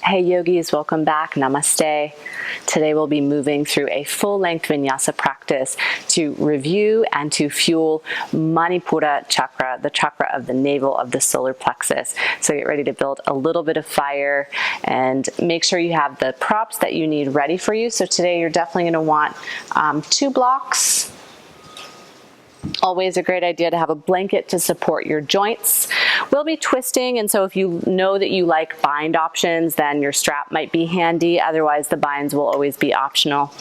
Hey yogis, welcome back. Namaste. Today we'll be moving through a full-length vinyasa practice to review and to fuel Manipura chakra, the chakra of the navel of the solar plexus. So get ready to build a little bit of fire and make sure you have the props that you need ready for you. So today you're definitely going to want 2 blocks. Always a great idea to have a blanket to support your joints. We'll be twisting, and so if you know that you like bind options, then your strap might be handy. Otherwise, the binds will always be optional.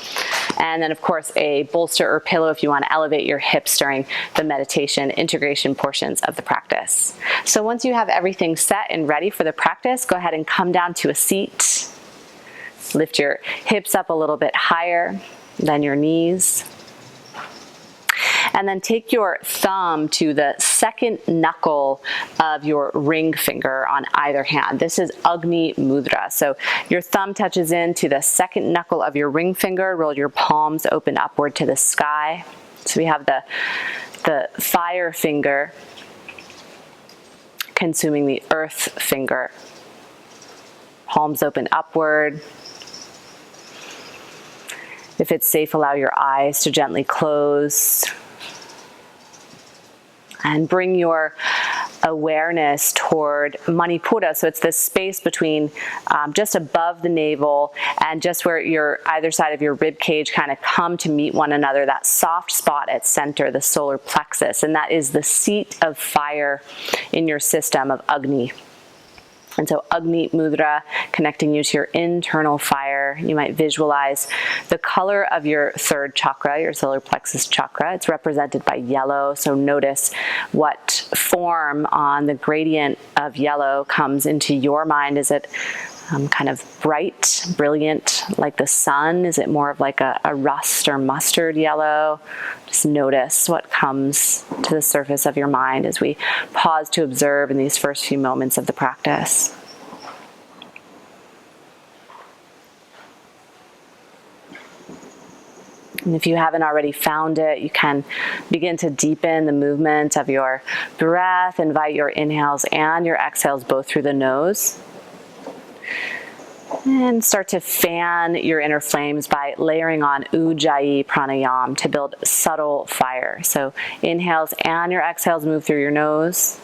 And then, of course, a bolster or pillow if you want to elevate your hips during the meditation integration portions of the practice. So once you have everything set and ready for the practice, go ahead and come down to a seat. Lift your hips up a little bit higher than your knees. And then take your thumb to the second knuckle of your ring finger on either hand. This is Agni Mudra. So your thumb touches into the second knuckle of your ring finger. Roll your palms open upward to the sky. So we have the fire finger consuming the earth finger. Palms open upward. If it's safe, allow your eyes to gently close. And bring your awareness toward Manipura. So it's this space between just above the navel and just where your either side of your rib cage kind of come to meet one another, that soft spot at center, the solar plexus. And that is the seat of fire in your system of Agni. And so Agni Mudra, connecting you to your internal fire. You might visualize the color of your third chakra, your solar plexus chakra. It's represented by yellow. So notice what form on the gradient of yellow comes into your mind. Is it kind of bright, brilliant, like the sun? Is it more of like a rust or mustard yellow? Just notice what comes to the surface of your mind as we pause to observe in these first few moments of the practice. And if you haven't already found it, you can begin to deepen the movement of your breath. Invite your inhales and your exhales both through the nose. And start to fan your inner flames by layering on Ujjayi pranayam to build subtle fire. So inhales and your exhales move through your nose.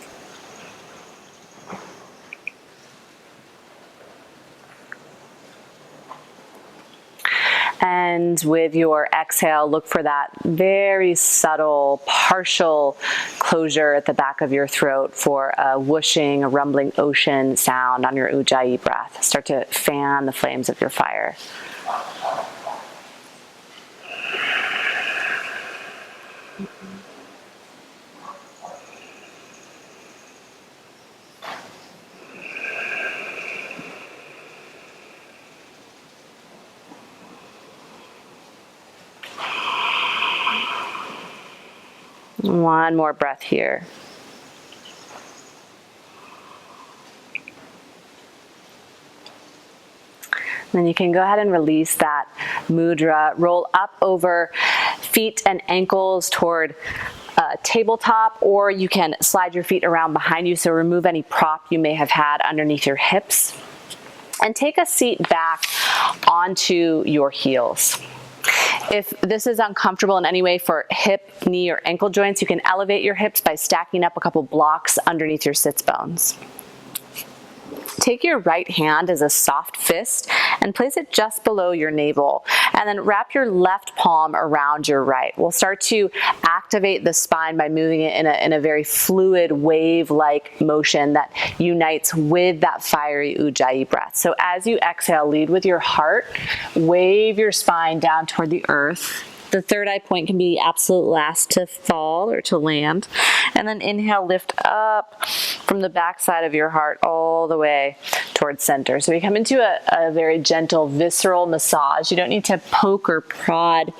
And with your exhale, look for that very subtle, partial closure at the back of your throat for a whooshing, a rumbling ocean sound on your Ujjayi breath. Start to fan the flames of your fire. One more breath here. Then you can go ahead and release that mudra. Roll up over feet and ankles toward tabletop, or you can slide your feet around behind you. So remove any prop you may have had underneath your hips. And take a seat back onto your heels. If this is uncomfortable in any way for hip, knee, or ankle joints, you can elevate your hips by stacking up a couple blocks underneath your sits bones. Take your right hand as a soft fist and place it just below your navel. And then wrap your left palm around your right. We'll start to activate the spine by moving it in a very fluid, wave-like motion that unites with that fiery Ujjayi breath. So as you exhale, lead with your heart. Wave your spine down toward the earth. The third eye point can be absolute last to fall or to land. And then inhale, lift up from the backside of your heart all the way towards center. So we come into a very gentle, visceral massage. You don't need to poke or prod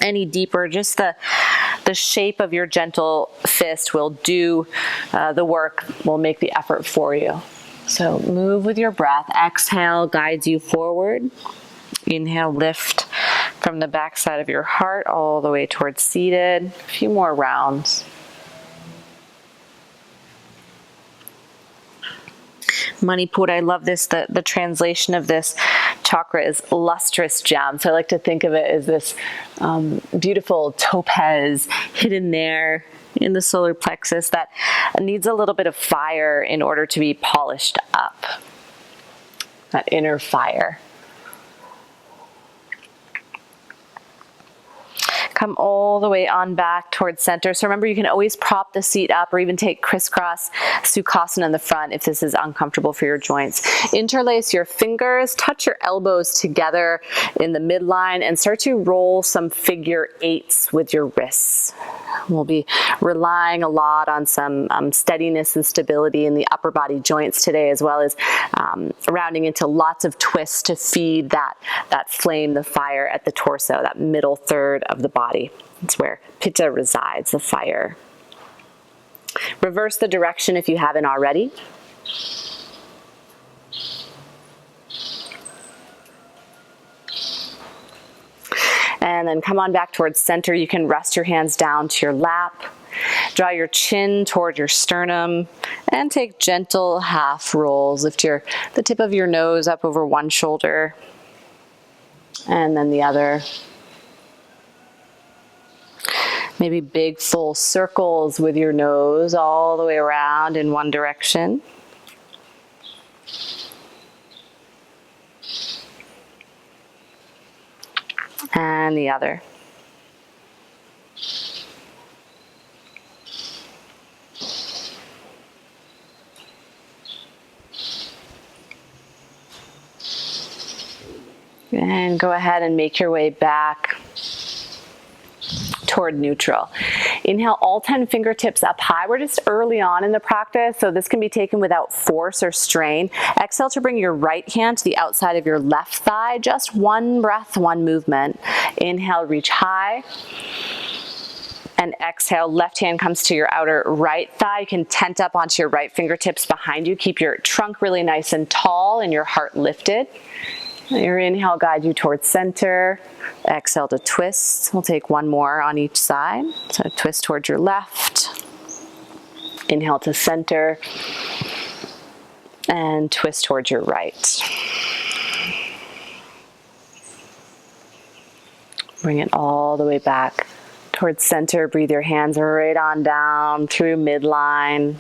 any deeper. Just the shape of your gentle fist will do the work, will make the effort for you. So move with your breath. Exhale guides you forward. Inhale, lift from the backside of your heart all the way towards seated. A few more rounds. Manipura, I love this, the translation of this chakra is lustrous gem. So I like to think of it as this beautiful topaz hidden there in the solar plexus that needs a little bit of fire in order to be polished up. That inner fire. Come all the way on back towards center. So remember, you can always prop the seat up or even take crisscross Sukhasana in the front if this is uncomfortable for your joints. Interlace your fingers, touch your elbows together in the midline, and start to roll some figure eights with your wrists. We'll be relying a lot on some steadiness and stability in the upper body joints today, as well as rounding into lots of twists to feed that flame, the fire at the torso, that middle third of the body. It's where Pitta resides, the fire. Reverse the direction if you haven't already. And then come on back towards center. You can rest your hands down to your lap. Draw your chin toward your sternum and take gentle half rolls. Lift the tip of your nose up over one shoulder and then the other. Maybe big full circles with your nose all the way around in one direction. And the other. And go ahead and make your way back toward neutral. Inhale, all 10 fingertips up high. We're just early on in the practice, so this can be taken without force or strain. Exhale to bring your right hand to the outside of your left thigh. Just one breath, one movement. Inhale, reach high. And exhale, left hand comes to your outer right thigh. You can tent up onto your right fingertips behind you. Keep your trunk really nice and tall and your heart lifted. Your inhale guide you towards center. Exhale to twist. We'll take one more on each side. So twist towards your left. Inhale to center. And twist towards your right. Bring it all the way back towards center. Breathe your hands right on down through midline.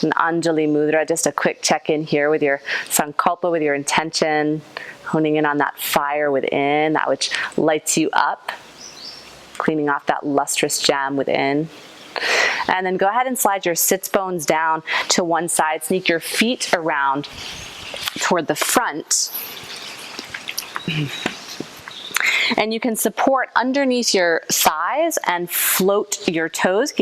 An Anjali Mudra, just a quick check-in here with your Sankalpa, with your intention. Honing in on that fire within, that which lights you up, cleaning off that lustrous gem within. And then go ahead and slide your sits bones down to one side. Sneak your feet around toward the front. And you can support underneath your thighs and float your toes,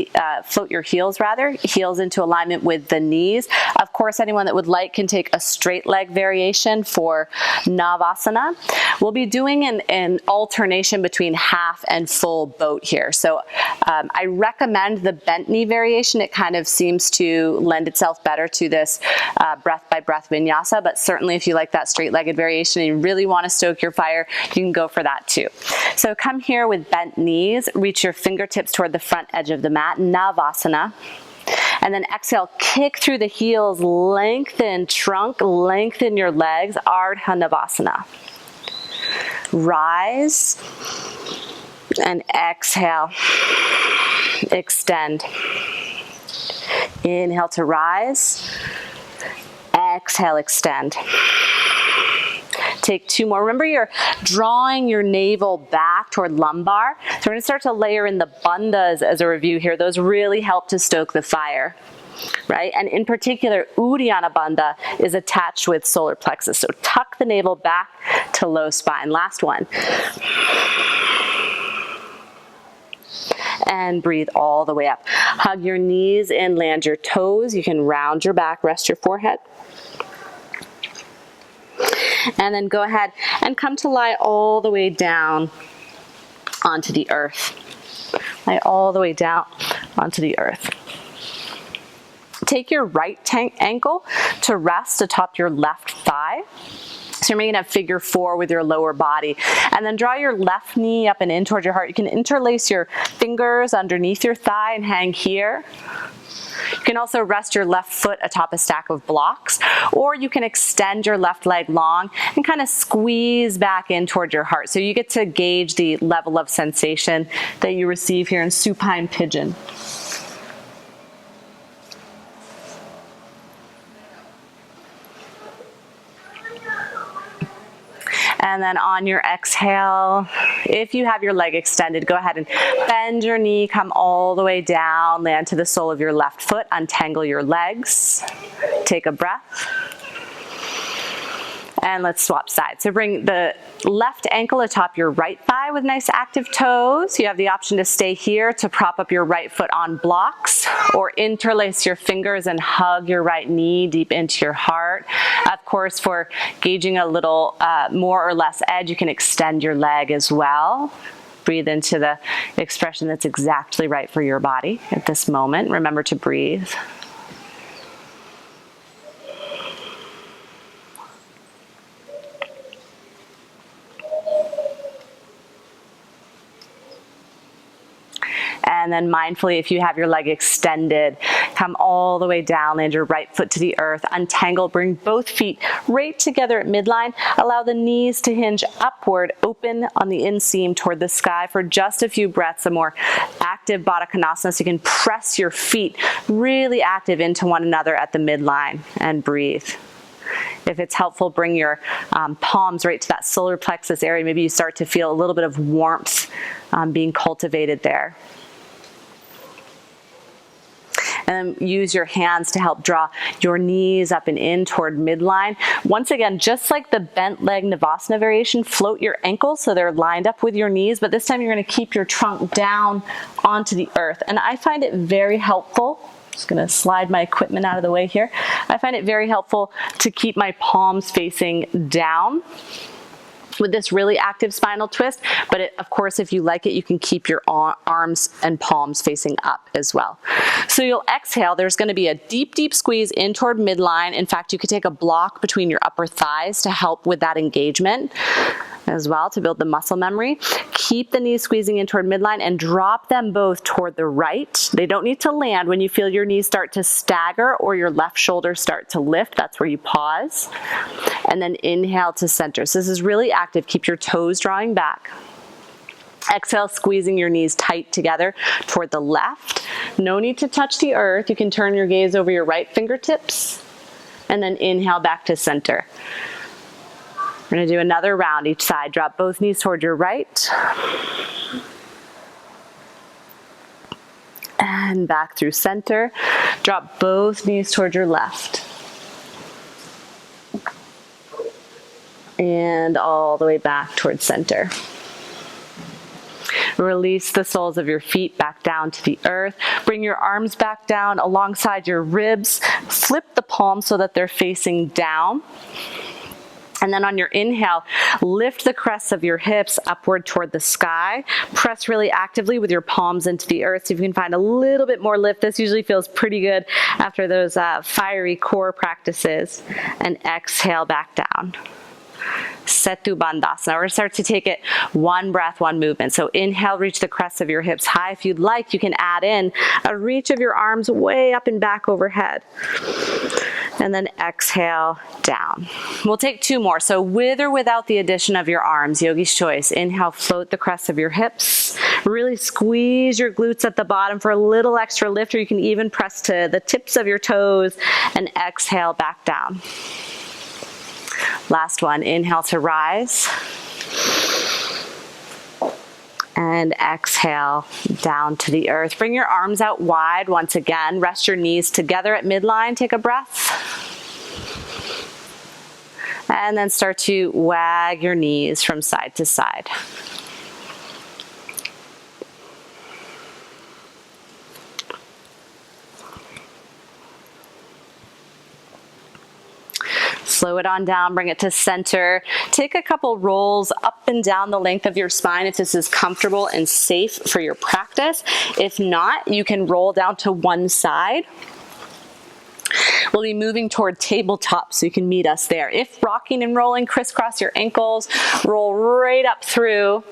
float your heels rather, heels into alignment with the knees. Of course, anyone that would like can take a straight leg variation for Navasana. We'll be doing an alternation between half and full boat here. So I recommend the bent knee variation. It kind of seems to lend itself better to this breath by breath vinyasa, but certainly if you like that straight legged variation and you really want to stoke your fire, you can go for that too. So come here with bent knees, reach your fingertips toward the front edge of the mat, Navasana. And then exhale, kick through the heels, lengthen trunk, lengthen your legs, Ardha Navasana. Rise and exhale, extend. Inhale to rise, exhale, extend. Take two more. Remember, you're drawing your navel back toward lumbar. So we're going to start to layer in the bandhas as a review here. Those really help to stoke the fire, right? And in particular, Uddiyana Bandha is attached with solar plexus. So tuck the navel back to low spine. Last one. And breathe all the way up. Hug your knees in, land your toes. You can round your back, rest your forehead. And then go ahead and come to lie all the way down onto the earth. Lie all the way down onto the earth. Take your right ankle to rest atop your left thigh. So you're making a figure four with your lower body. And then draw your left knee up and in towards your heart. You can interlace your fingers underneath your thigh and hang here. You can also rest your left foot atop a stack of blocks, or you can extend your left leg long and kind of squeeze back in toward your heart. So you get to gauge the level of sensation that you receive here in supine pigeon. And then on your exhale, if you have your leg extended, go ahead and bend your knee, come all the way down, land to the sole of your left foot, untangle your legs, take a breath. And let's swap sides. So bring the left ankle atop your right thigh with nice active toes. You have the option to stay here to prop up your right foot on blocks, or interlace your fingers and hug your right knee deep into your heart. Of course, for gauging a little more or less edge, you can extend your leg as well. Breathe into the expression that's exactly right for your body at this moment. Remember to breathe. And then mindfully, if you have your leg extended, come all the way down, land your right foot to the earth, untangle, bring both feet right together at midline. Allow the knees to hinge upward, open on the inseam toward the sky for just a few breaths, a more active Baddha Konasana, so you can press your feet really active into one another at the midline and breathe. If it's helpful, bring your palms right to that solar plexus area. Maybe you start to feel a little bit of warmth being cultivated there. And then use your hands to help draw your knees up and in toward midline. Once again, just like the bent leg Navasana variation, float your ankles so they're lined up with your knees, but this time you're going to keep your trunk down onto the earth. And I find it very helpful. Just going to slide my equipment out of the way here. I find it very helpful to keep my palms facing down with this really active spinal twist, but of course, if you like it, you can keep your arms and palms facing up as well. So you'll exhale, there's gonna be a deep, deep squeeze in toward midline. In fact, you could take a block between your upper thighs to help with that engagement as well, to build the muscle memory. Keep the knees squeezing in toward midline and drop them both toward the right. They don't need to land. When you feel your knees start to stagger or your left shoulder start to lift, that's where you pause. And then inhale to center. So this is really active. Keep your toes drawing back. Exhale, squeezing your knees tight together toward the left. No need to touch the earth. You can turn your gaze over your right fingertips and then inhale back to center. We're going to do another round each side. Drop both knees toward your right. And back through center. Drop both knees toward your left. And all the way back towards center. Release the soles of your feet back down to the earth. Bring your arms back down alongside your ribs. Flip the palms so that they're facing down. And then on your inhale, lift the crests of your hips upward toward the sky. Press really actively with your palms into the earth. See if you can find a little bit more lift. This usually feels pretty good after those fiery core practices. And exhale back down. Setu Bandhas. Now we're going to start to take it one breath, one movement. So inhale, reach the crests of your hips high. If you'd like, you can add in a reach of your arms way up and back overhead. And then exhale, down. We'll take two more. So with or without the addition of your arms, yogi's choice. Inhale, float the crests of your hips. Really squeeze your glutes at the bottom for a little extra lift, or you can even press to the tips of your toes and exhale back down. Last one, inhale to rise. And exhale down to the earth. Bring your arms out wide once again. Rest your knees together at midline. Take a breath. And then start to wag your knees from side to side. Slow it on down, bring it to center. Take a couple rolls up and down the length of your spine if this is comfortable and safe for your practice. If not, you can roll down to one side. We'll be moving toward tabletop, so you can meet us there. If rocking and rolling, crisscross your ankles, roll right up through,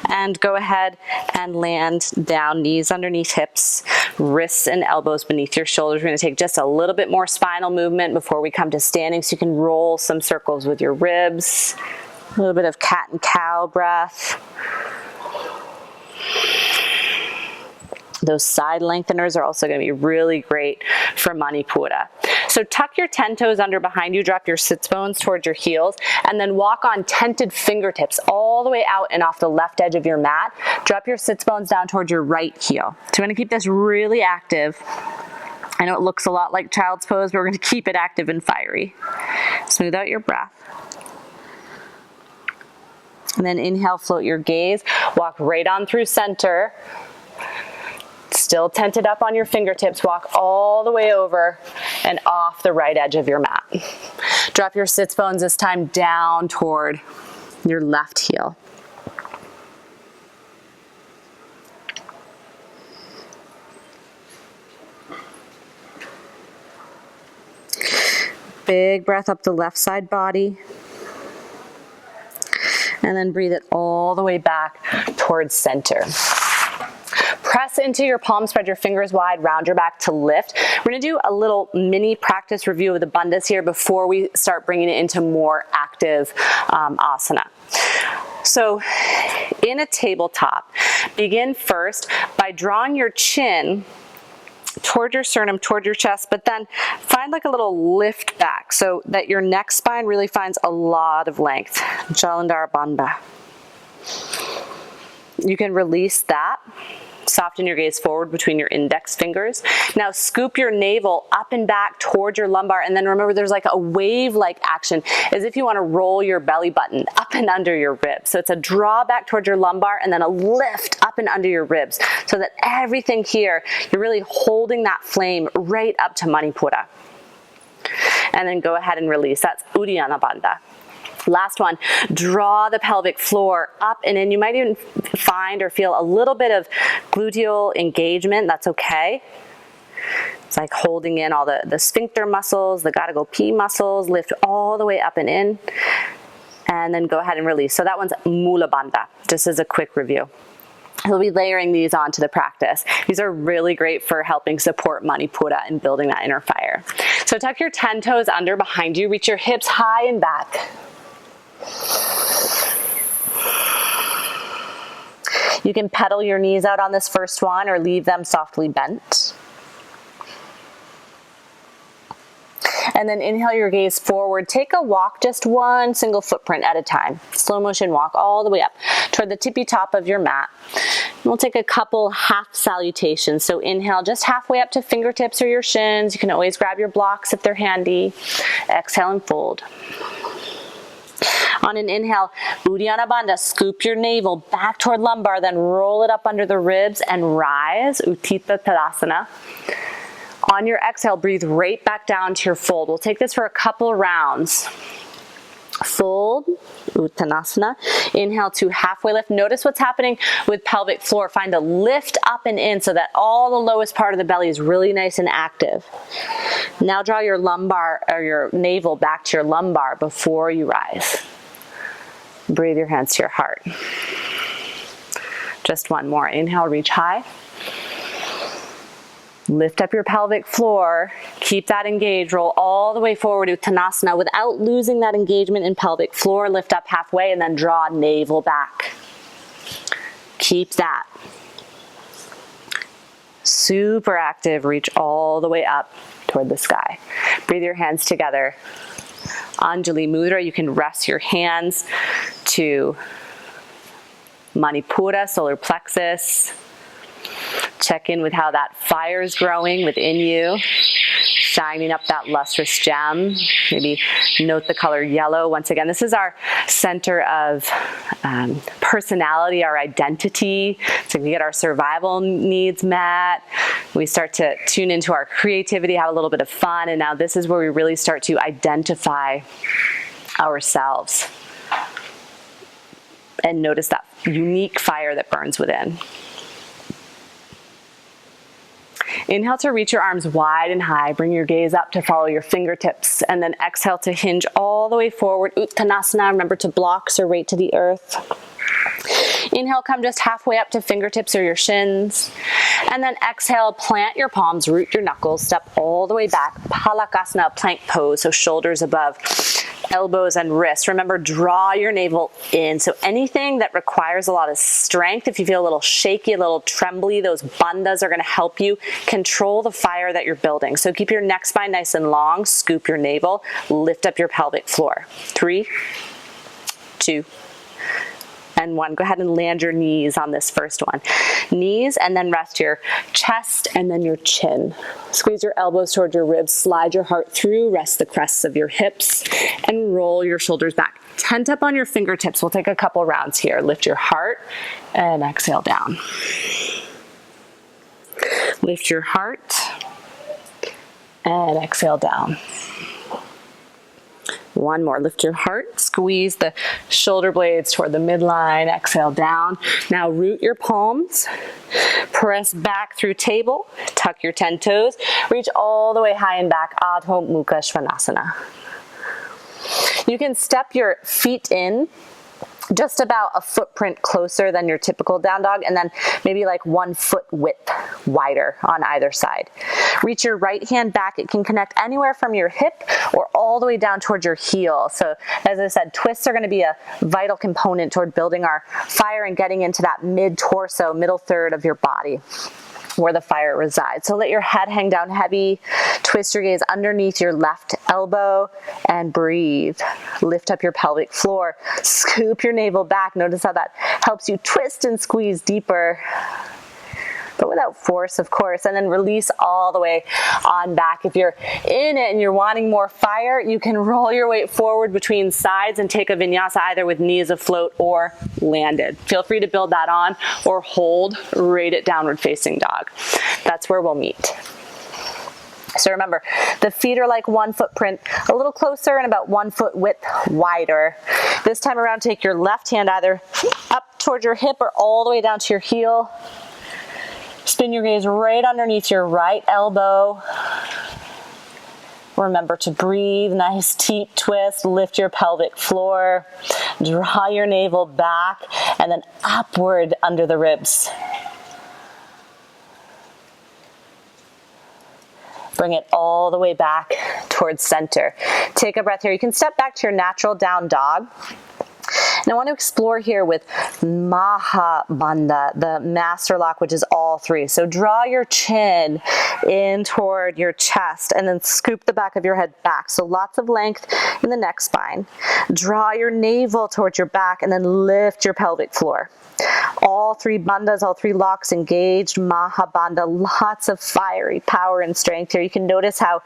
and go ahead and land down, knees underneath hips. wrists and elbows beneath your shoulders. We're going to take just a little bit more spinal movement before we come to standing, so you can roll some circles with your ribs. A little bit of cat and cow breath. Those side lengtheners are also going to be really great for Manipura. So tuck your 10 toes under behind you, drop your sits bones towards your heels, and then walk on tented fingertips all the way out and off the left edge of your mat. Drop your sits bones down towards your right heel. So we're going to keep this really active. I know it looks a lot like child's pose, but we're going to keep it active and fiery. Smooth out your breath. And then inhale, float your gaze, walk right on through center. Still tented up on your fingertips, walk all the way over and off the right edge of your mat. Drop your sits bones this time down toward your left heel. Big breath up the left side body. And then breathe it all the way back towards center. Press into your palms, spread your fingers wide, round your back to lift. We're going to do a little mini practice review of the bandhas here before we start bringing it into more active asana. So in a tabletop, begin first by drawing your chin toward your sternum, toward your chest, but then find like a little lift back so that your neck spine really finds a lot of length. Jalandhara Bandha. You can release that. Soften your gaze forward between your index fingers. Now scoop your navel up and back towards your lumbar, and then remember there's like a wave-like action as if you want to roll your belly button up and under your ribs. So it's a draw back towards your lumbar and then a lift up and under your ribs, so that everything here, you're really holding that flame right up to Manipura. And then go ahead and release. That's Uddiyana Bandha. Last one, draw the pelvic floor up and in. You might even find or feel a little bit of gluteal engagement. That's okay. It's like holding in all the sphincter muscles, the gotta go pee muscles. Lift all the way up and in. And then go ahead and release. So that one's Mula Bandha, just as a quick review. We'll be layering these onto the practice. These are really great for helping support Manipura and building that inner fire. So tuck your 10 toes under behind you. Reach your hips high and back. You can pedal your knees out on this first one or leave them softly bent. And then inhale your gaze forward. Take a walk, just one single footprint at a time. Slow motion walk all the way up toward the tippy top of your mat. And we'll take a couple half salutations. So inhale just halfway up to fingertips or your shins. You can always grab your blocks if they're handy. Exhale and fold. On an inhale, Uddiyana Bandha, scoop your navel back toward lumbar, then roll it up under the ribs and rise, Utthita Tadasana. On your exhale, breathe right back down to your fold. We'll take this for a couple rounds. Fold, Uttanasana. Inhale to halfway lift. Notice what's happening with pelvic floor. Find a lift up and in so that all the lowest part of the belly is really nice and active. Now draw your lumbar or your navel back to your lumbar before you rise. Breathe your hands to your heart. Just one more. Inhale, reach high. Lift up your pelvic floor. Keep that engaged. Roll all the way forward to Uttanasana without losing that engagement in pelvic floor. Lift up halfway and then draw navel back. Keep that. Super active. Reach all the way up toward the sky. Breathe your hands together. Anjali Mudra. You can rest your hands to Manipura, solar plexus. Check in with how that fire is growing within you, shining up that lustrous gem. Maybe note the color yellow. Once again, this is our center of personality, our identity. So we get our survival needs met. We start to tune into our creativity, have a little bit of fun. And now this is where we really start to identify ourselves and notice that unique fire that burns within. Inhale to reach your arms wide and high. Bring your gaze up to follow your fingertips. And then exhale to hinge all the way forward. Uttanasana. Remember to block, so right to the earth. Inhale, come just halfway up to fingertips or your shins. And then exhale, plant your palms, root your knuckles, step all the way back. Palakasana, plank pose, so shoulders above elbows and wrists. Remember, draw your navel in. So anything that requires a lot of strength, if you feel a little shaky, a little trembly, those bandhas are going to help you control the fire that you're building. So keep your neck spine nice and long, scoop your navel, lift up your pelvic floor. 3, 2, and 1. Go ahead and land your knees on this first one. Knees, and then rest your chest and then your chin. Squeeze your elbows toward your ribs, slide your heart through, rest the crests of your hips, and roll your shoulders back. Tent up on your fingertips. We'll take a couple rounds here. Lift your heart and exhale down. Lift your heart and exhale down. One more. Lift your heart, squeeze the shoulder blades toward the midline, exhale down. Now root your palms, press back through table, tuck your 10 toes, reach all the way high and back, Adho Mukha Svanasana. You can step your feet in just about a footprint closer than your typical down dog, and then maybe like 1 foot width wider on either side. Reach your right hand back. It can connect anywhere from your hip or all the way down towards your heel. So as I said, twists are going to be a vital component toward building our fire and getting into that mid-torso, middle third of your body, where the fire resides. So let your head hang down heavy, twist your gaze underneath your left elbow, and breathe. Lift up your pelvic floor, scoop your navel back. Notice how that helps you twist and squeeze deeper, but without force, of course. And then release all the way on back. If you're in it and you're wanting more fire, you can roll your weight forward between sides and take a vinyasa either with knees afloat or landed. Feel free to build that on or hold right at downward facing dog. That's where we'll meet. So remember, the feet are like 1 footprint, a little closer and about 1 foot width wider. This time around, take your left hand either up towards your hip or all the way down to your heel. Spin your gaze right underneath your right elbow. Remember to breathe, nice deep twist, lift your pelvic floor, draw your navel back, and then upward under the ribs. Bring it all the way back towards center. Take a breath here. You can step back to your natural down dog. And I want to explore here with Maha Bandha, the master lock, which is all 3. So draw your chin in toward your chest and then scoop the back of your head back. So lots of length in the neck spine. Draw your navel towards your back and then lift your pelvic floor. All 3 bandhas, all 3 locks engaged, Maha Bandha, lots of fiery power and strength here. You can notice how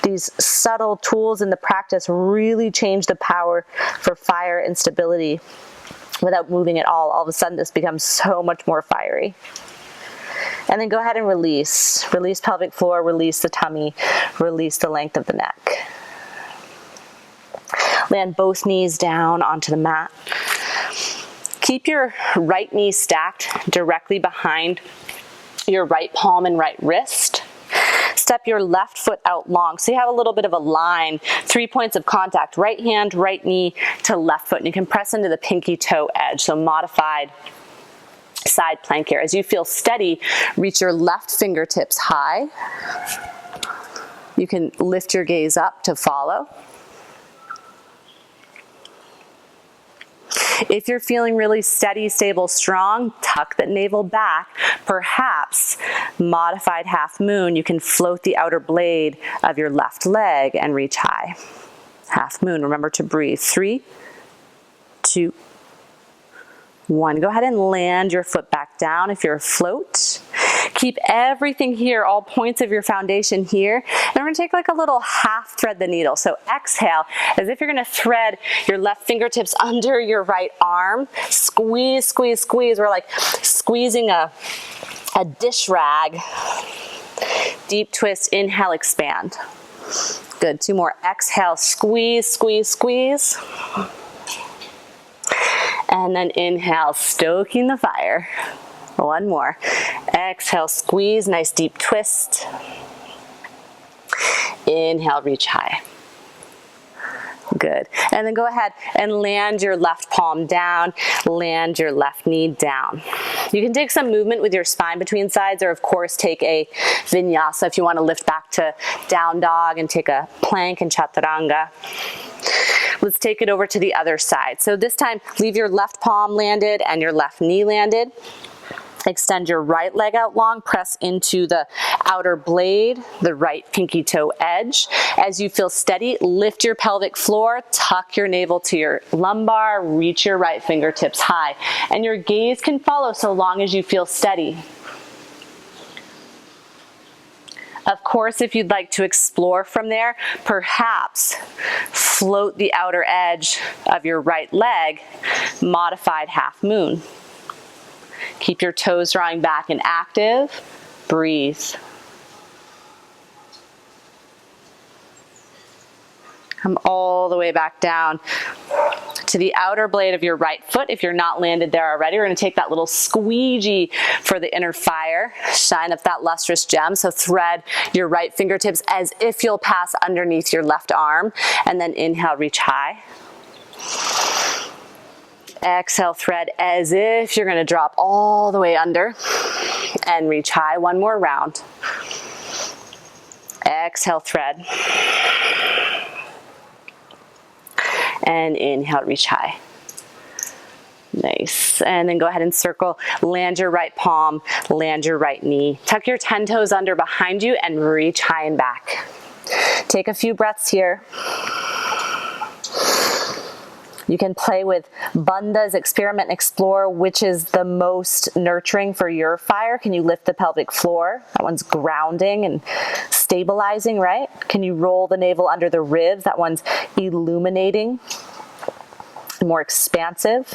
these subtle tools in the practice really change the power for fire and stability without moving at all. All of a sudden this becomes so much more fiery. And then go ahead and release. Release pelvic floor, release the tummy, release the length of the neck. Land both knees down onto the mat. Keep your right knee stacked directly behind your right palm and right wrist. Step your left foot out long. So you have a little bit of a line, 3 points of contact, right hand, right knee to left foot. And you can press into the pinky toe edge. So modified side plank here. As you feel steady, reach your left fingertips high. You can lift your gaze up to follow. If you're feeling really steady, stable, strong, tuck the navel back. Perhaps modified half moon, you can float the outer blade of your left leg and reach high. Half moon, remember to breathe. 3, 2, 1. Go ahead and land your foot back down if you're afloat. Keep everything here, all points of your foundation here. And we're gonna take like a little half thread the needle. So exhale, as if you're gonna thread your left fingertips under your right arm. Squeeze, squeeze, squeeze. We're like squeezing a dish rag. Deep twist, inhale, expand. Good, 2 more. Exhale, squeeze, squeeze, squeeze. And then inhale, stoking the fire. 1 more. Exhale, squeeze, nice deep twist. Inhale, reach high. Good. And then go ahead and land your left palm down, land your left knee down. You can take some movement with your spine between sides, or of course take a vinyasa if you want to lift back to down dog and take a plank and chaturanga. Let's take it over to the other side. So this time, leave your left palm landed and your left knee landed. Extend your right leg out long, press into the outer blade, the right pinky toe edge. As you feel steady, lift your pelvic floor, tuck your navel to your lumbar, reach your right fingertips high. And your gaze can follow so long as you feel steady. Of course, if you'd like to explore from there, perhaps float the outer edge of your right leg, modified half moon. Keep your toes drawing back and active. Breathe. Come all the way back down to the outer blade of your right foot. If you're not landed there already, we're going to take that little squeegee for the inner fire. Shine up that lustrous gem. So thread your right fingertips as if you'll pass underneath your left arm. And then inhale, reach high. Exhale, thread as if you're going to drop all the way under and reach high. One more round. Exhale, thread. And inhale, reach high. Nice. And then go ahead and circle. Land your right palm, land your right knee. Tuck your 10 toes under behind you and reach high and back. Take a few breaths here. You can play with Bandhas, experiment and explore, which is the most nurturing for your fire. Can you lift the pelvic floor? That one's grounding and stabilizing, right? Can you roll the navel under the ribs? That one's illuminating, more expansive.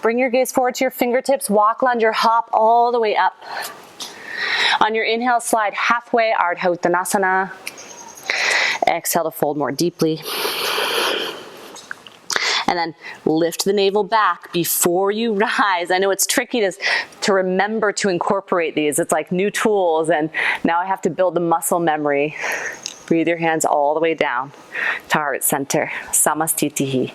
Bring your gaze forward to your fingertips, walk, lunge, or hop all the way up. On your inhale, slide halfway, Ardha Uttanasana. Exhale to fold more deeply. And then lift the navel back before you rise. I know it's tricky to remember to incorporate these. It's like new tools, and now I have to build the muscle memory. Breathe your hands all the way down to heart center. Samastitihi.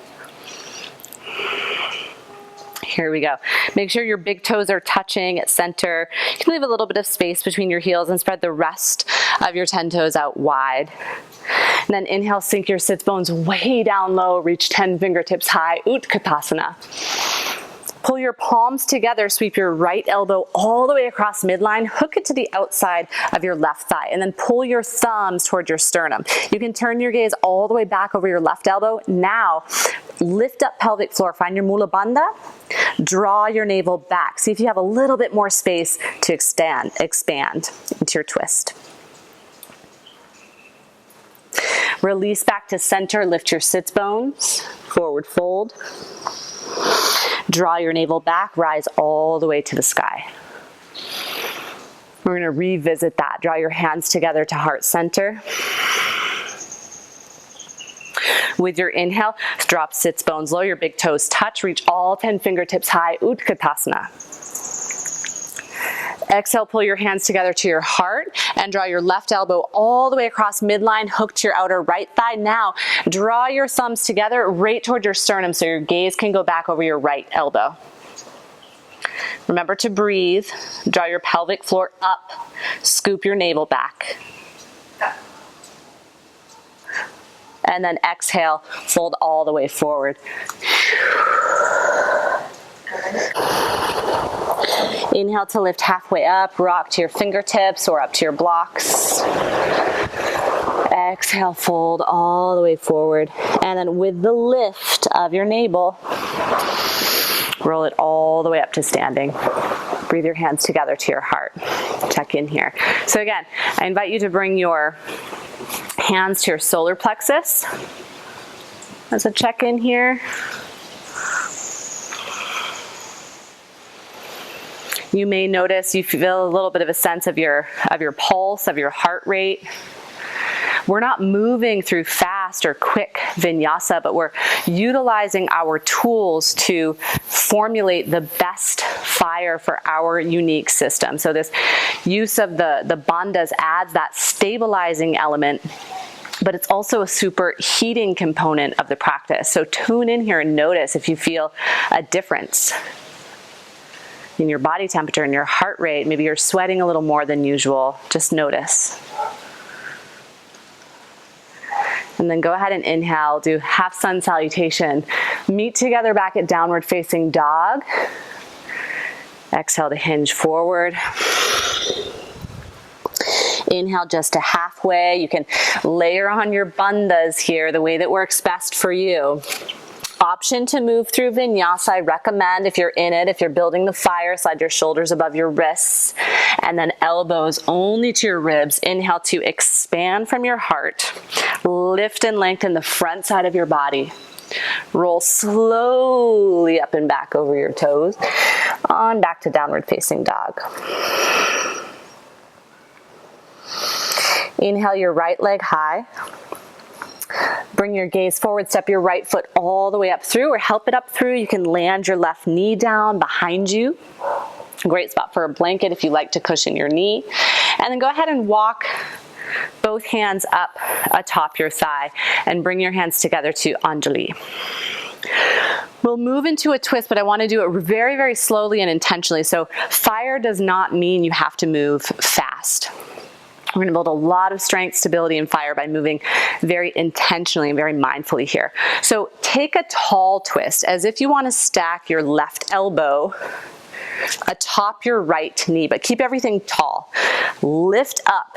Here we go. Make sure your big toes are touching at center. You can leave a little bit of space between your heels and spread the rest of your 10 toes out wide. And then inhale, sink your sits bones way down low, reach 10 fingertips high, Utkatasana. Pull your palms together, sweep your right elbow all the way across midline, hook it to the outside of your left thigh, and then pull your thumbs toward your sternum. You can turn your gaze all the way back over your left elbow. Now, lift up pelvic floor, find your Mula Bandha, draw your navel back. See if you have a little bit more space to expand into your twist. Release back to center, lift your sits bones, forward fold. Draw your navel back, rise all the way to the sky. We're going to revisit that. Draw your hands together to heart center. With your inhale, drop sits bones low, your big toes touch, reach all 10 fingertips high, Utkatasana. Exhale, pull your hands together to your heart and draw your left elbow all the way across midline, hook to your outer right thigh. Now, draw your thumbs together right toward your sternum so your gaze can go back over your right elbow. Remember to breathe. Draw your pelvic floor up. Scoop your navel back. And then exhale, fold all the way forward. Inhale to lift halfway up, rock to your fingertips or up to your blocks. Exhale, fold all the way forward. And then with the lift of your navel, roll it all the way up to standing. Breathe your hands together to your heart. Check in here. So again, I invite you to bring your hands to your solar plexus. As a check-in here. You may notice you feel a little bit of a sense of your pulse, of your heart rate. We're not moving through fast or quick vinyasa, but we're utilizing our tools to formulate the best fire for our unique system. So this use of the bandhas adds that stabilizing element but it's also a super heating component of the practice. So tune in here and notice if you feel a difference in your body temperature and your heart rate. Maybe you're sweating a little more than usual. Just notice. And then go ahead and inhale, do half sun salutation. Meet together back at downward facing dog. Exhale to hinge forward. Inhale just to halfway. You can layer on your bandhas here the way that works best for you. Option to move through Vinyasa. I recommend if you're in it, if you're building the fire, slide your shoulders above your wrists and then elbows only to your ribs. Inhale to expand from your heart. Lift and lengthen the front side of your body. Roll slowly up and back over your toes. On back to downward facing dog. Inhale your right leg high. Bring your gaze forward, step your right foot all the way up through, or help it up through. You can land your left knee down behind you. Great spot for a blanket if you like to cushion your knee. And then go ahead and walk both hands up atop your thigh and bring your hands together to Anjali. We'll move into a twist, but I want to do it very, very slowly and intentionally. So fire does not mean you have to move fast. We're going to build a lot of strength, stability, and fire by moving very intentionally and very mindfully here. So take a tall twist as if you want to stack your left elbow atop your right knee, but keep everything tall. Lift up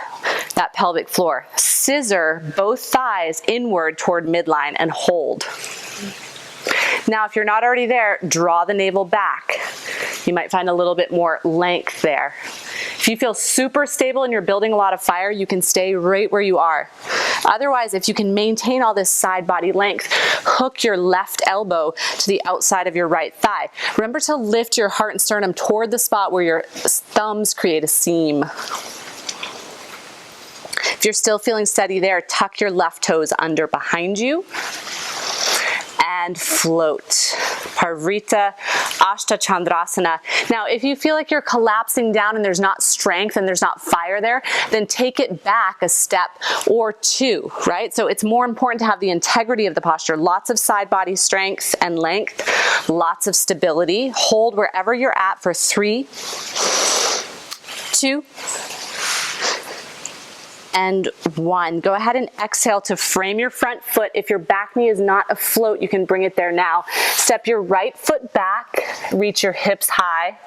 that pelvic floor. Scissor both thighs inward toward midline and hold. Now, if you're not already there, draw the navel back. You might find a little bit more length there. If you feel super stable and you're building a lot of fire, you can stay right where you are. Otherwise, if you can maintain all this side body length, hook your left elbow to the outside of your right thigh. Remember to lift your heart and sternum toward the spot where your thumbs create a seam. If you're still feeling steady there, tuck your left toes under behind you and float. Parvrita Ashtachandrasana. Now, if you feel like you're collapsing down and there's not strength and there's not fire there, then take it back a step or two, right? So it's more important to have the integrity of the posture. Lots of side body strength and length, lots of stability. Hold wherever you're at for 3, 2, and 1. Go ahead and exhale to frame your front foot. If your back knee is not afloat, you can bring it there now. Step your right foot back, reach your hips high.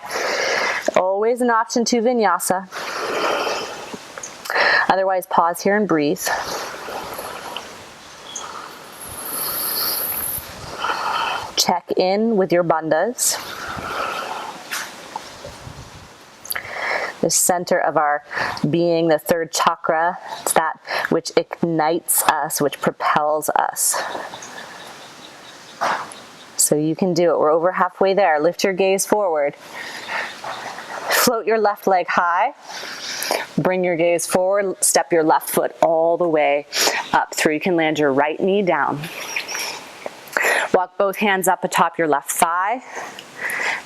Always an option to Vinyasa. Otherwise, pause here and breathe. Check in with your bandhas. The center of our being, the third chakra, it's that which ignites us, which propels us. So you can do it. We're over halfway there. Lift your gaze forward. Float your left leg high. Bring your gaze forward. Step your left foot all the way up through. You can land your right knee down. Walk both hands up atop your left thigh.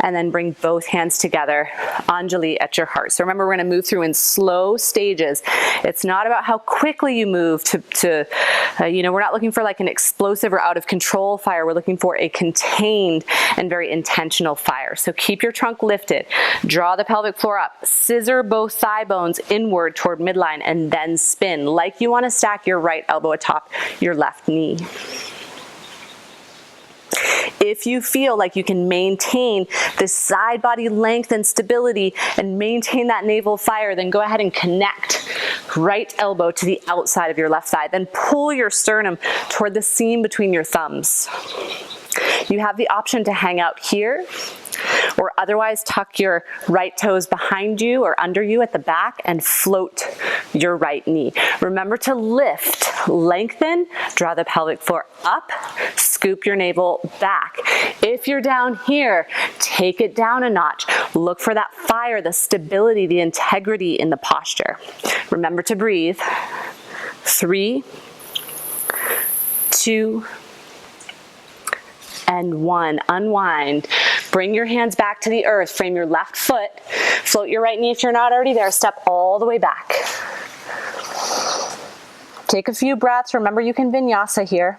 And then bring both hands together, Anjali at your heart. So remember, we're going to move through in slow stages. It's not about how quickly you move we're not looking for like an explosive or out of control fire. We're looking for a contained and very intentional fire. So keep your trunk lifted, draw the pelvic floor up, scissor both thigh bones inward toward midline, and then spin like you want to stack your right elbow atop your left knee. If you feel like you can maintain this side body length and stability and maintain that navel fire, then go ahead and connect right elbow to the outside of your left thigh. Then pull your sternum toward the seam between your thumbs. You have the option to hang out here, or otherwise tuck your right toes behind you or under you at the back and float your right knee. Remember to lift, lengthen, draw the pelvic floor up, scoop your navel back. If you're down here, take it down a notch. Look for that fire, the stability, the integrity in the posture. Remember to breathe. 3, 2, and 1. Unwind. Bring your hands back to the earth. Frame your left foot. Float your right knee if you're not already there. Step all the way back. Take a few breaths. Remember, you can vinyasa here.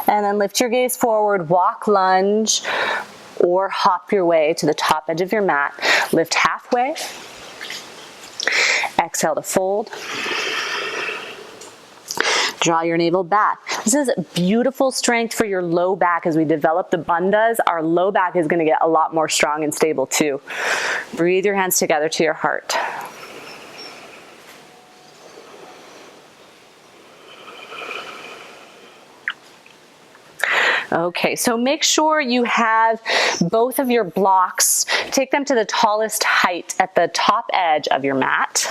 And then lift your gaze forward, walk, lunge, or hop your way to the top edge of your mat. Lift halfway. Exhale to fold. Draw your navel back. This is beautiful strength for your low back. As we develop the bandhas, our low back is going to get a lot more strong and stable too. Breathe your hands together to your heart. Okay, so make sure you have both of your blocks. Take them to the tallest height at the top edge of your mat.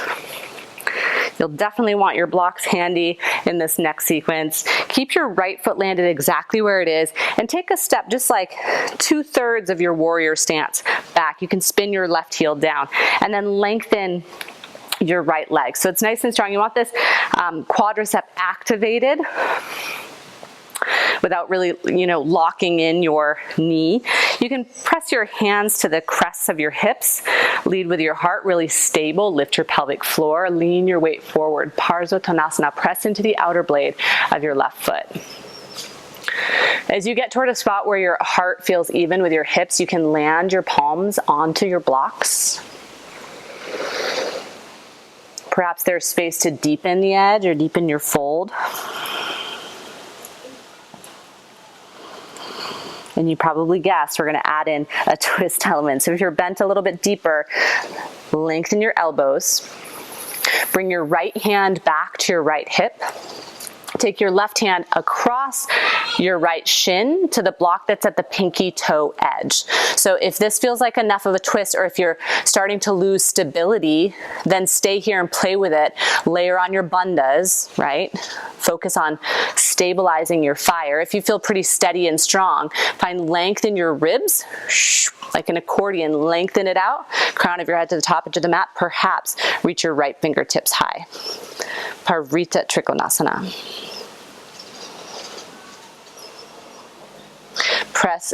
You'll definitely want your blocks handy in this next sequence. Keep your right foot landed exactly where it is and take a step just like 2/3 of your warrior stance back. You can spin your left heel down and then lengthen your right leg. So it's nice and strong. You want this quadricep activated without really, locking in your knee. You can press your hands to the crests of your hips. Lead with your heart really stable. Lift your pelvic floor. Lean your weight forward. Parsvottanasana. Press into the outer blade of your left foot. As you get toward a spot where your heart feels even with your hips, you can land your palms onto your blocks. Perhaps there's space to deepen the edge or deepen your fold. And you probably guessed we're going to add in a twist element. So if you're bent a little bit deeper, lengthen your elbows. Bring your right hand back to your right hip. Take your left hand across your right shin to the block that's at the pinky toe edge. So if this feels like enough of a twist, or if you're starting to lose stability, then stay here and play with it. Layer on your bandhas, right? Focus on stabilizing your fire. If you feel pretty steady and strong, find length in your ribs, like an accordion, lengthen it out. Crown of your head to the top edge of the mat. Perhaps reach your right fingertips high. Parvrita Trikonasana. Press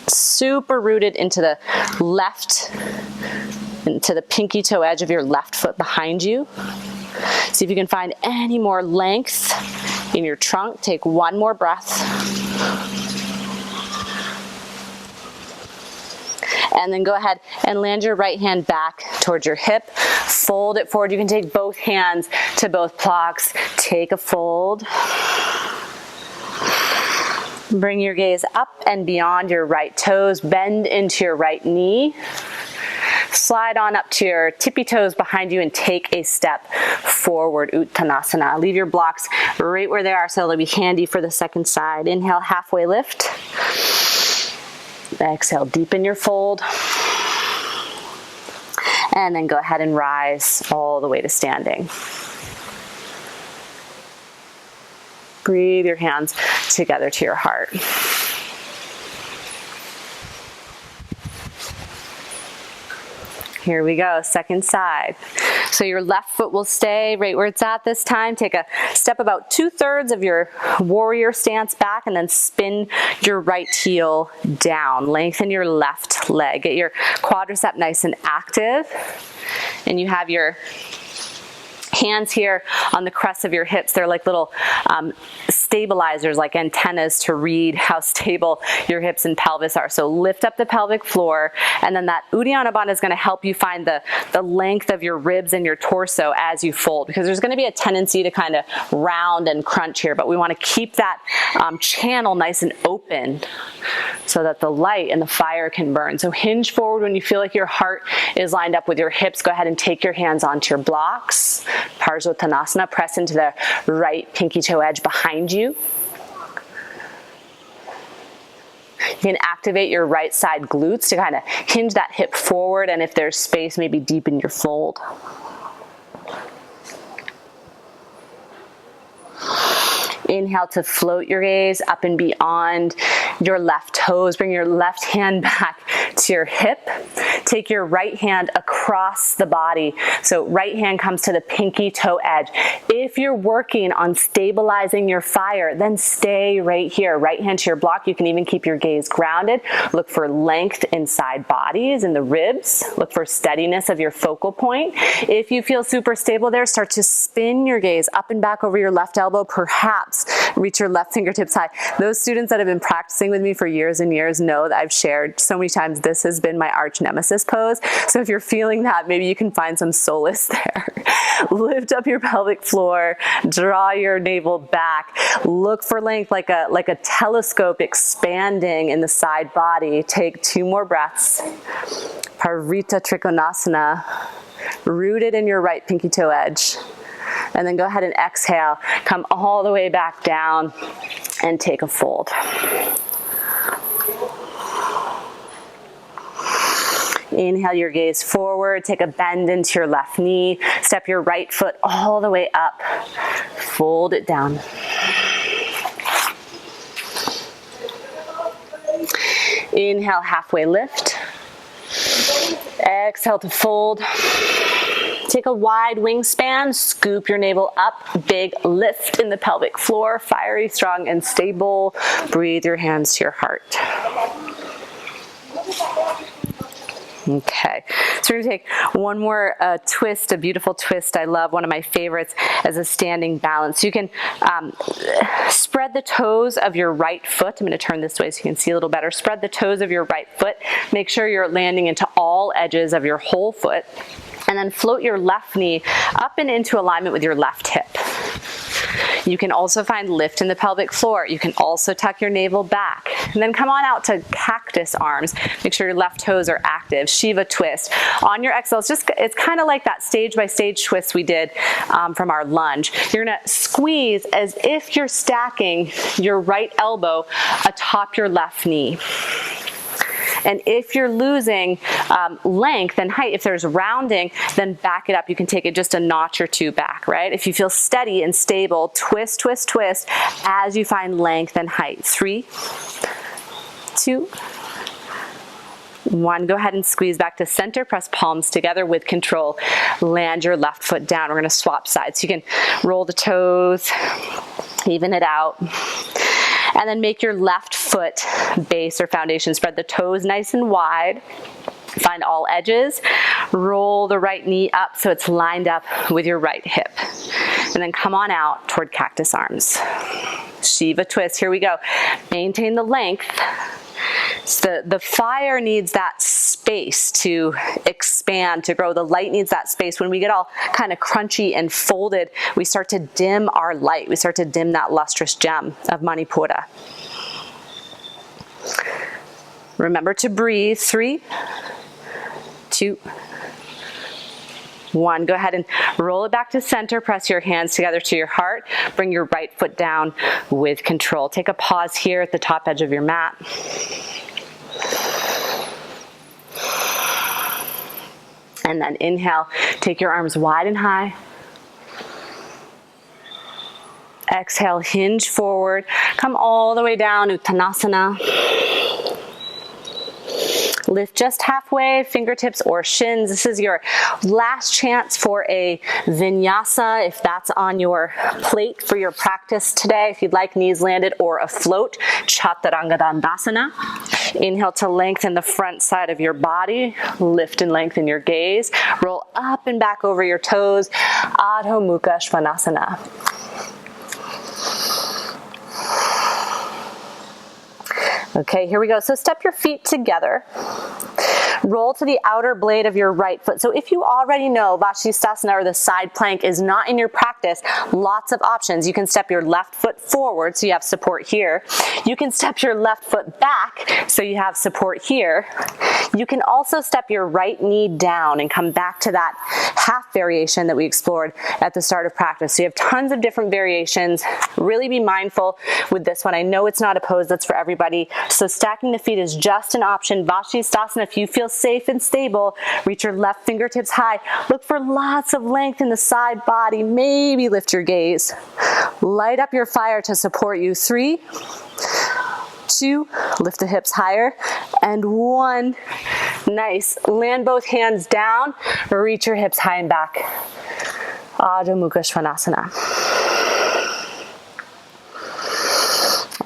super rooted into the left, into the pinky toe edge of your left foot behind you. See if you can find any more length in your trunk. Take one more breath. And then go ahead and land your right hand back towards your hip. Fold it forward. You can take both hands to both blocks. Take a fold. Bring your gaze up and beyond your right toes. Bend into your right knee. Slide on up to your tippy toes behind you and take a step forward, Uttanasana. Leave your blocks right where they are so they'll be handy for the second side. Inhale, halfway lift. Exhale, deepen your fold. And then go ahead and rise all the way to standing. Breathe your hands together to your heart. Here we go, second side. So your left foot will stay right where it's at this time. Take a step about 2/3 of your warrior stance back and then spin your right heel down. Lengthen your left leg. Get your quadricep nice and active. And you have your hands here on the crests of your hips. They're like little stabilizers, like antennas to read how stable your hips and pelvis are. So lift up the pelvic floor, and then that Uddiyana Bandha is going to help you find the length of your ribs and your torso as you fold, because there's going to be a tendency to kind of round and crunch here, but we want to keep that channel nice and open so that the light and the fire can burn. So hinge forward when you feel like your heart is lined up with your hips. Go ahead and take your hands onto your blocks. Parsvottanasana, press into the right pinky toe edge behind you. You can activate your right side glutes to kind of hinge that hip forward, and if there's space, maybe deepen your fold. Inhale to float your gaze up and beyond your left toes. Bring your left hand back to your hip. Take your right hand across across the body. So right hand comes to the pinky toe edge. If you're working on stabilizing your fire, then stay right here. Right hand to your block. You can even keep your gaze grounded. Look for length inside bodies in the ribs. Look for steadiness of your focal point. If you feel super stable there, start to spin your gaze up and back over your left elbow. Perhaps reach your left fingertips high. Those students that have been practicing with me for years and years know that I've shared so many times this has been my arch nemesis pose. So if you're feeling that, maybe you can find some solace there. Lift up your pelvic floor, draw your navel back, look for length like a telescope expanding in the side body. Take 2 more breaths. Parvrita Trikonasana, rooted in your right pinky toe edge. And then go ahead and exhale, come all the way back down and take a fold. Inhale your gaze forward, take a bend into your left knee, step your right foot all the way up, fold it down. Inhale, halfway lift. Exhale to fold. Take a wide wingspan, scoop your navel up, big lift in the pelvic floor, fiery, strong, and stable. Breathe your hands to your heart. Okay, so we're gonna take one more twist, a beautiful twist I love, one of my favorites, as a standing balance. You can spread the toes of your right foot. I'm gonna turn this way so you can see a little better. Spread the toes of your right foot. Make sure you're landing into all edges of your whole foot. And then float your left knee up and into alignment with your left hip. You can also find lift in the pelvic floor. You can also tuck your navel back. And then come on out to cactus arms. Make sure your left toes are active. Shiva twist. On your exhale, it's kind of like that stage by stage twist we did from our lunge. You're gonna squeeze as if you're stacking your right elbow atop your left knee. And if you're losing length and height, if there's rounding, then back it up. You can take it just a notch or 2 back, right? If you feel steady and stable, twist, twist, twist as you find length and height. 3, 2, 1. Go ahead and squeeze back to center. Press palms together with control. Land your left foot down. We're going to swap sides. So you can roll the toes, even it out. And then make your left foot base or foundation. Spread the toes nice and wide. Find all edges. Roll the right knee up so it's lined up with your right hip. And then come on out toward cactus arms. Shiva twist. Here we go. Maintain the length. So the fire needs that space to expand, to grow. The light needs that space. When we get all kind of crunchy and folded, we start to dim our light. We start to dim that lustrous gem of Manipura. Remember to breathe. 3, 2, 1. Go ahead and roll it back to center. Press your hands together to your heart. Bring your right foot down with control. Take a pause here at the top edge of your mat. And then inhale, take your arms wide and high. Exhale, hinge forward. Come all the way down, Uttanasana. Lift just halfway, fingertips or shins. This is your last chance for a Vinyasa, if that's on your plate for your practice today. If you'd like knees landed or a float, Chaturanga Dandasana. Inhale to lengthen the front side of your body. Lift and lengthen your gaze. Roll up and back over your toes. Adho Mukha Svanasana. Okay, here we go. So step your feet together. Roll to the outer blade of your right foot. So if you already know Vashisthasana or the side plank is not in your practice, lots of options. You can step your left foot forward so you have support here. You can step your left foot back so you have support here. You can also step your right knee down and come back to that half variation that we explored at the start of practice. So you have tons of different variations. Really be mindful with this one. I know it's not a pose that's for everybody. So stacking the feet is just an option. Vashisthasana, if you feel safe and stable, reach your left fingertips high. Look for lots of length in the side body. Maybe lift your gaze. Light up your fire to support you. 3, 2, lift the hips higher, and 1. Nice. Land both hands down, reach your hips high and back. Adho Mukha Svanasana.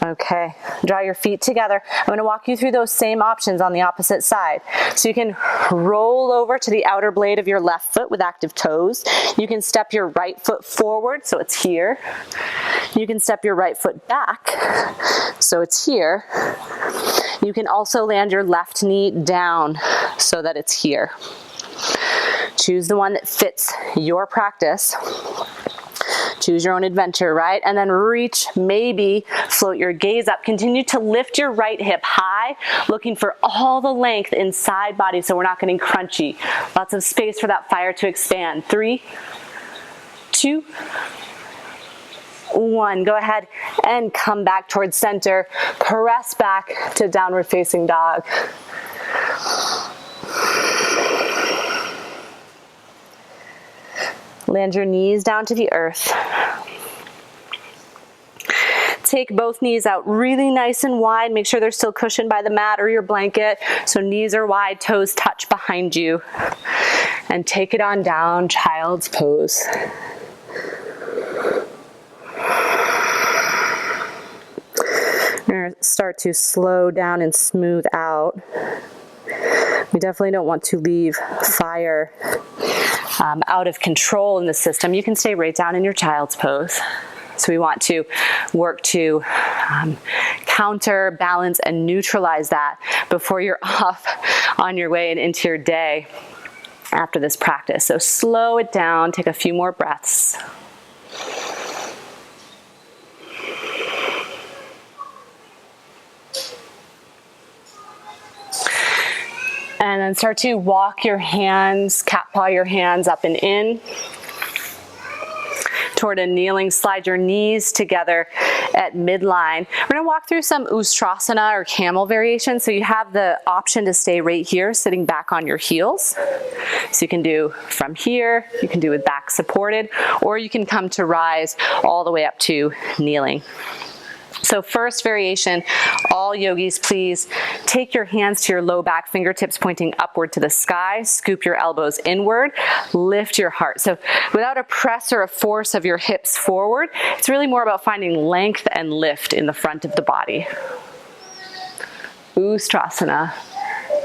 Okay, draw your feet together. I'm going to walk you through those same options on the opposite side. So you can roll over to the outer blade of your left foot with active toes. You can step your right foot forward, so it's here. You can step your right foot back, so it's here. You can also land your left knee down so that it's here. Choose the one that fits your practice. Choose your own adventure, right? And then reach, maybe float your gaze up. Continue to lift your right hip high, looking for all the length inside body so we're not getting crunchy. Lots of space for that fire to expand. 3, 2, 1. Go ahead and come back towards center. Press back to downward facing dog. Land your knees down to the earth. Take both knees out really nice and wide. Make sure they're still cushioned by the mat or your blanket. So knees are wide, toes touch behind you. And take it on down, child's pose. We're going to start to slow down and smooth out. We definitely don't want to leave fire out of control in the system. You can stay right down in your child's pose. So we want to work to counterbalance and neutralize that before you're off on your way and into your day after this practice. So slow it down, take a few more breaths. And then start to walk your hands, cat paw your hands up and in. Toward a kneeling, slide your knees together at midline. We're gonna walk through some Ustrasana or camel variation. So you have the option to stay right here, sitting back on your heels. So you can do from here, you can do with back supported, or you can come to rise all the way up to kneeling. So first variation, all yogis, please take your hands to your low back, fingertips pointing upward to the sky, scoop your elbows inward, lift your heart. So without a press or a force of your hips forward, it's really more about finding length and lift in the front of the body. Ustrasana,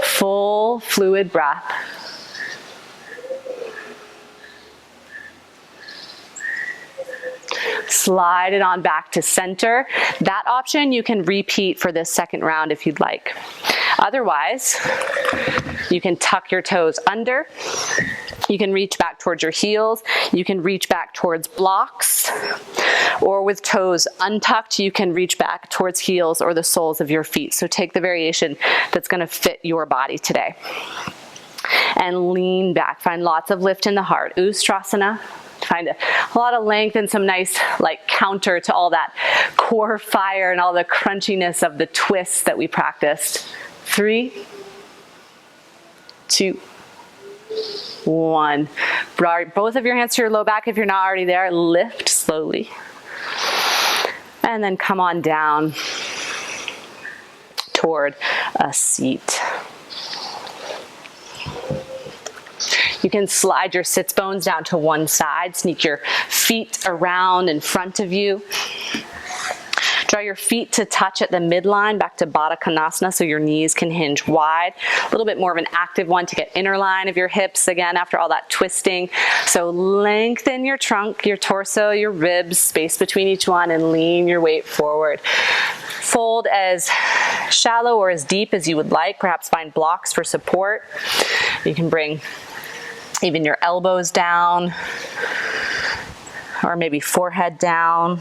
full fluid breath. Slide it on back to center. That option you can repeat for this second round if you'd like. Otherwise, you can tuck your toes under. You can reach back towards your heels. You can reach back towards blocks. Or with toes untucked, you can reach back towards heels or the soles of your feet. So take the variation that's going to fit your body today. And lean back. Find lots of lift in the heart. Ustrasana. Find a lot of length and some nice like counter to all that core fire and all the crunchiness of the twists that we practiced. 3, 2, 1. Both of your hands to your low back if you're not already there. Lift slowly. And then come on down toward a seat. You can slide your sits bones down to one side, sneak your feet around in front of you. Draw your feet to touch at the midline, back to Baddha Konasana, so your knees can hinge wide. A little bit more of an active one to get inner line of your hips, again, after all that twisting. So lengthen your trunk, your torso, your ribs, space between each one, and lean your weight forward. Fold as shallow or as deep as you would like. Perhaps find blocks for support. You can bring even your elbows down, or maybe forehead down.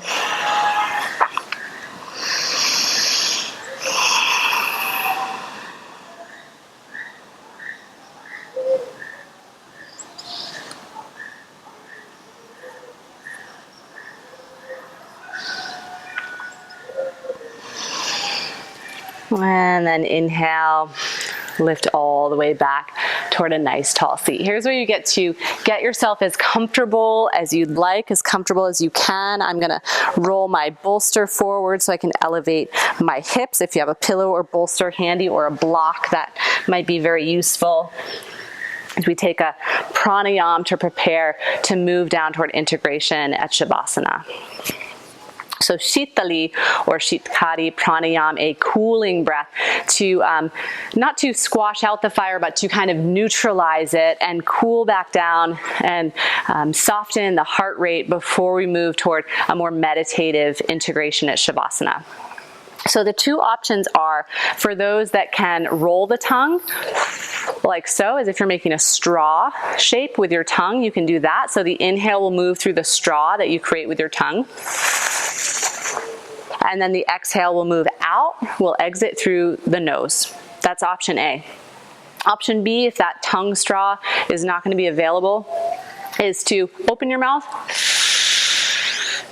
And then inhale, Lift all the way back toward a nice tall seat. Here's where you get to get yourself as comfortable as you'd like, as comfortable as you can. I'm gonna roll my bolster forward so I can elevate my hips. If you have a pillow or bolster handy or a block, that might be very useful. As we take a pranayama to prepare to move down toward integration at Shavasana. So Shitali or Shitkari pranayama, a cooling breath to not to squash out the fire, but to kind of neutralize it and cool back down and soften the heart rate before we move toward a more meditative integration at Shavasana. So the two options are for those that can roll the tongue, like so, as if you're making a straw shape with your tongue, you can do that. So the inhale will move through the straw that you create with your tongue. And then the exhale will move out, will exit through the nose. That's option A. Option B, if that tongue straw is not going to be available, is to open your mouth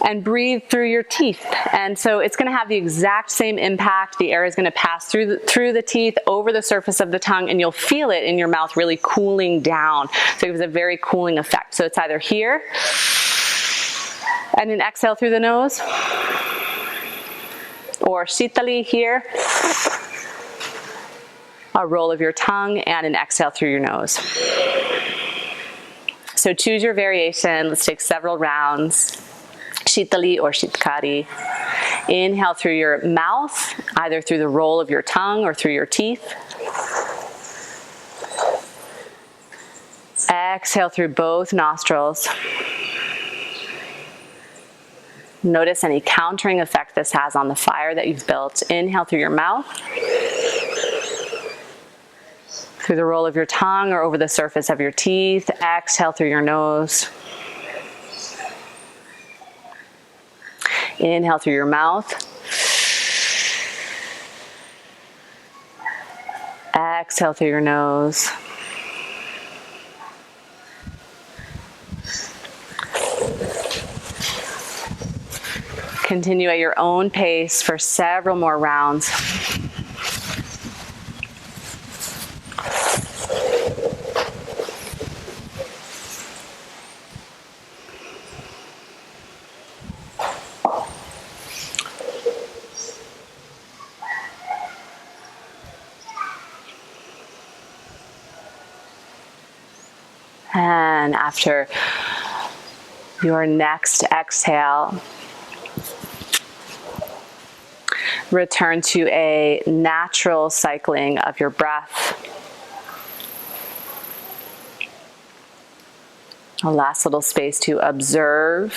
and breathe through your teeth. And so it's going to have the exact same impact. The air is going to pass through the teeth, over the surface of the tongue, and you'll feel it in your mouth really cooling down. So it has a very cooling effect. So it's either here and an exhale through the nose, or Shitali here, a roll of your tongue and an exhale through your nose. So choose your variation. Let's take several rounds. Shitali or Shitkari. Inhale through your mouth, either through the roll of your tongue or through your teeth. Exhale through both nostrils. Notice any countering effect this has on the fire that you've built. Inhale through your mouth, through the roll of your tongue or over the surface of your teeth. Exhale through your nose. Inhale through your mouth. Exhale through your nose. Continue at your own pace for several more rounds. And after your next exhale, return to a natural cycling of your breath. A last little space to observe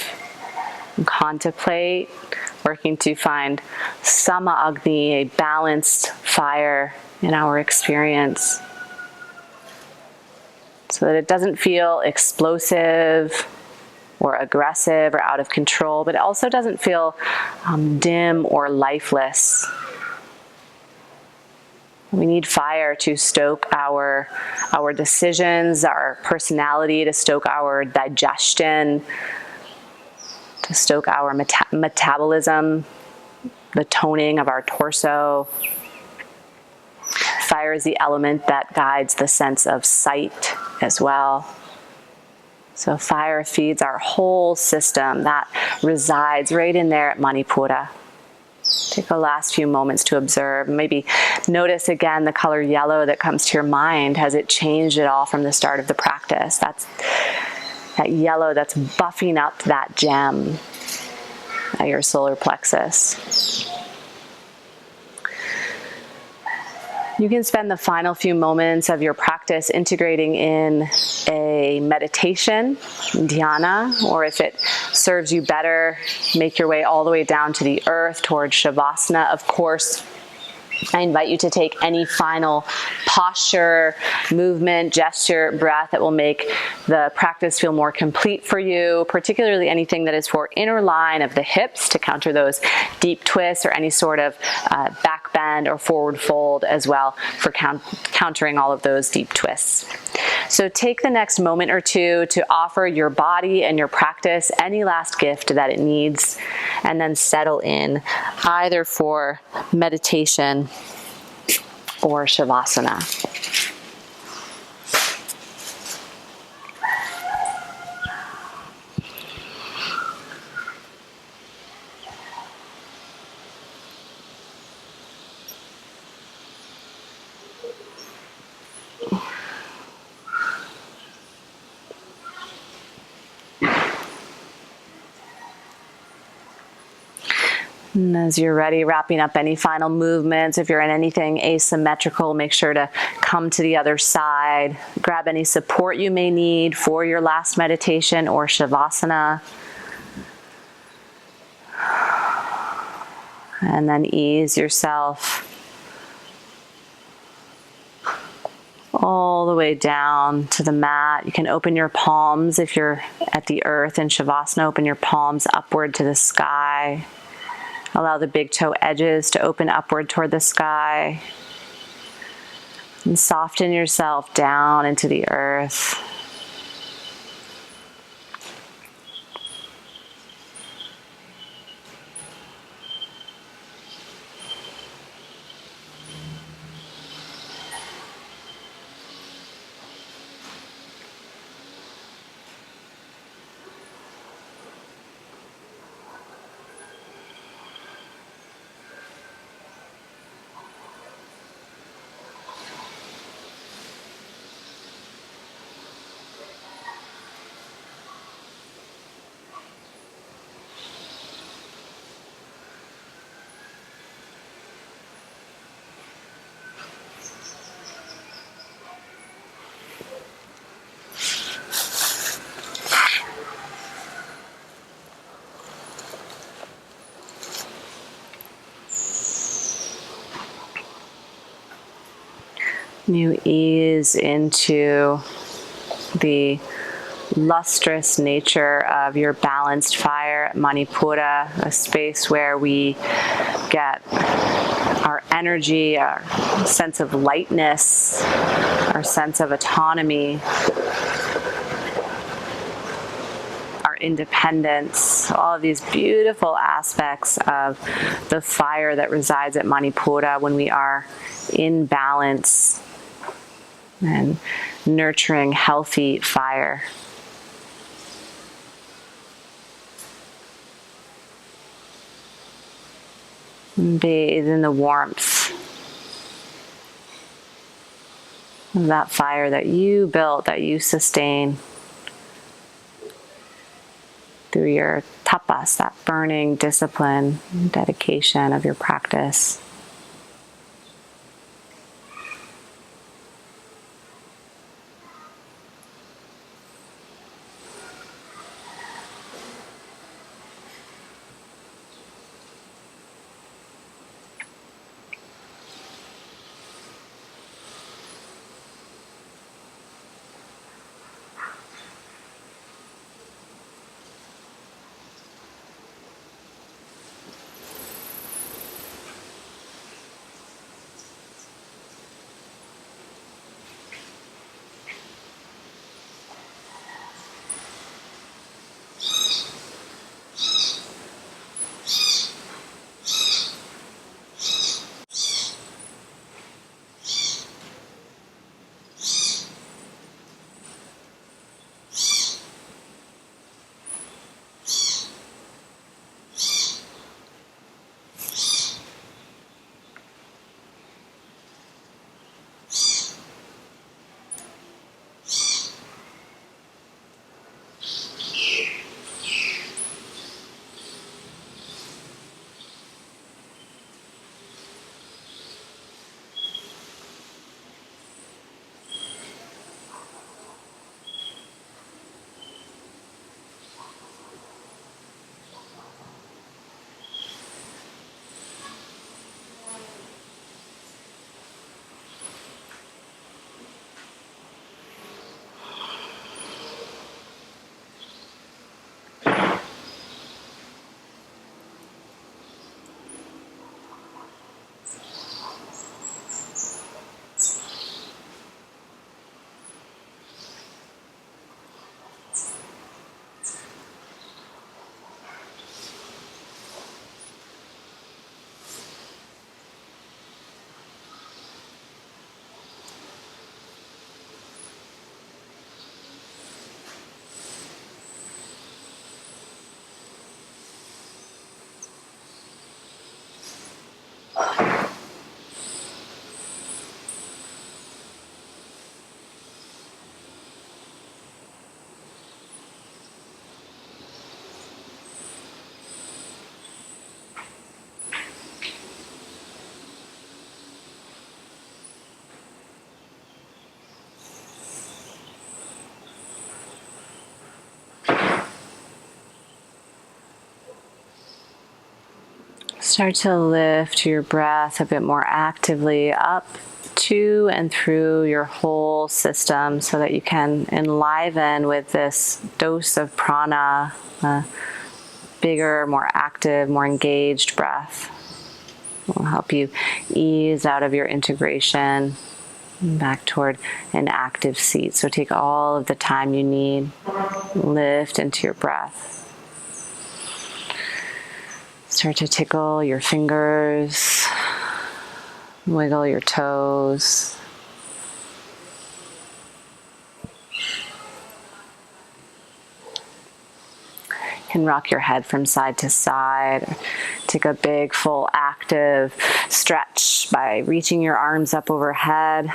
and contemplate, working to find Sama Agni, a balanced fire in our experience, so that it doesn't feel explosive or aggressive or out of control, but it also doesn't feel dim or lifeless. We need fire to stoke our decisions, our personality, to stoke our digestion, to stoke our metabolism, the toning of our torso. Fire is the element that guides the sense of sight as well. So fire feeds our whole system that resides right in there at Manipura. Take the last few moments to observe. Maybe notice again the color yellow that comes to your mind. Has it changed at all from the start of the practice? That's that yellow that's buffing up that gem at your solar plexus. You can spend the final few moments of your practice integrating in a meditation, dhyana, or if it serves you better, make your way all the way down to the earth towards Shavasana. Of course, I invite you to take any final posture, movement, gesture, breath that will make the practice feel more complete for you, particularly anything that is for inner line of the hips to counter those deep twists, or any sort of back bend or forward fold as well for countering all of those deep twists. So take the next moment or two to offer your body and your practice any last gift that it needs, and then settle in either for meditation or Shavasana. And as you're ready, wrapping up any final movements. If you're in anything asymmetrical, make sure to come to the other side. Grab any support you may need for your last meditation or shavasana. And then ease yourself all the way down to the mat. You can open your palms if you're at the earth in shavasana. Open your palms upward to the sky. Allow the big toe edges to open upward toward the sky. And soften yourself down into the earth. You ease into the lustrous nature of your balanced fire at Manipura, a space where we get our energy, our sense of lightness, our sense of autonomy, our independence, all of these beautiful aspects of the fire that resides at Manipura when we are in balance and nurturing healthy fire. And bathe in the warmth of that fire that you built, that you sustain through your tapas, that burning discipline, dedication of your practice. Start to lift your breath a bit more actively up to and through your whole system so that you can enliven with this dose of prana, a bigger, more active, more engaged breath. It will help you ease out of your integration back toward an active seat. So take all of the time you need. Lift into your breath. Start to tickle your fingers, wiggle your toes. You can rock your head from side to side. Take a big, full, active stretch by reaching your arms up overhead,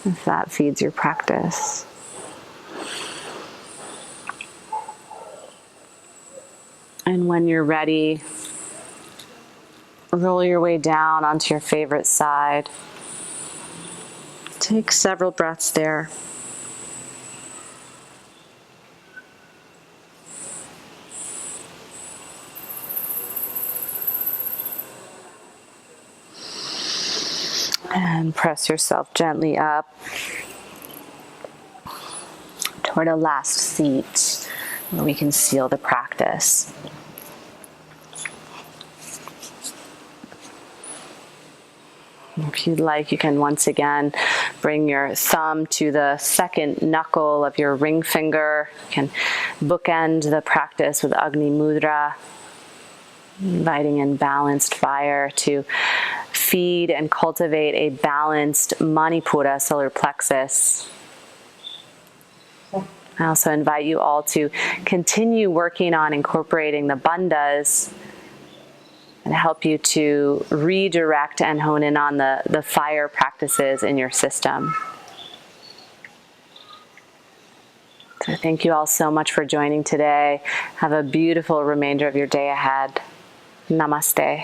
if that feeds your practice. And when you're ready, roll your way down onto your favorite side. Take several breaths there. And press yourself gently up toward a last seat where we can seal the practice. If you'd like, you can once again bring your thumb to the second knuckle of your ring finger. You can bookend the practice with Agni Mudra, inviting in balanced fire to feed and cultivate a balanced Manipura solar plexus. I also invite you all to continue working on incorporating the bandhas and help you to redirect and hone in on the fire practices in your system. So thank you all so much for joining today. Have a beautiful remainder of your day ahead. Namaste.